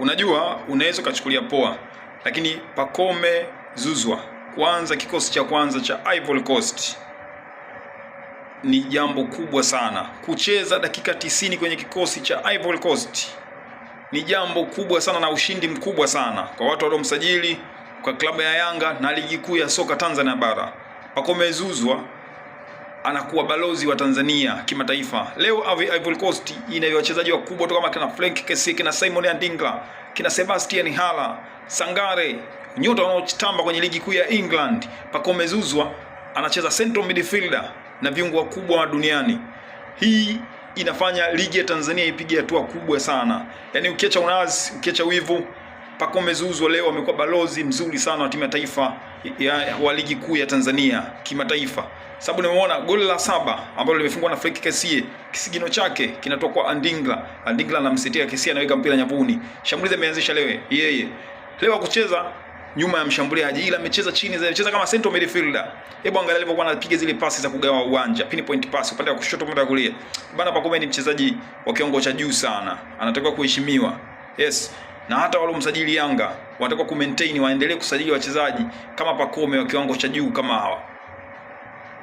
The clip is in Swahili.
Unajua, unaweza ukachukulia poa, lakini Pacome Zouzoua kwanza, kikosi cha kwanza cha Ivory Coast ni jambo kubwa sana. Kucheza dakika 90 kwenye kikosi cha Ivory Coast ni jambo kubwa sana na ushindi mkubwa sana kwa watu waliomsajili kwa klabu ya Yanga na ligi kuu ya soka Tanzania bara. Pacome Zouzoua anakuwa balozi wa Tanzania kimataifa. Leo Ivory Coast ina wachezaji wakubwa kama kina Frank Kessie, kina Simon Adingra, kina Sebastian Haller, Sangare, nyota wanaotamba kwenye ligi kuu ya England. Pacome Zouzoua anacheza central midfielder na viungo wakubwa wa duniani. Hii inafanya ligi ya Tanzania ipige hatua kubwa sana. Yaani ukiacha unazi, ukiacha wivu, Pacome Zouzoua leo amekuwa balozi mzuri sana wa timu ya taifa wa ligi kuu ya Tanzania kimataifa. Sababu nimeona goli la 7 ambalo limefungwa na Frank Kessie, kisigino chake kinatoka kwa Adingra. Adingra anamsetia Kessie, anaweka mpira nyavuni. Shambulizi ameanzisha yeye. Leo kucheza nyuma ya mshambuliaji, ila amecheza chini zaidi, amecheza kama central midfielder. Hebu angalia alivyokuwa anapiga zile pasi za kugawa uwanja, pinpoint pass upande wa kushoto, upande wa kulia. Bana, Pacome ni mchezaji wa kiwango cha juu sana, anatakiwa kuheshimiwa. Yes, na hata wale msajili Yanga wanatakiwa ku maintain, waendelee kusajili wachezaji kama Pacome wa kiwango cha juu kama hawa.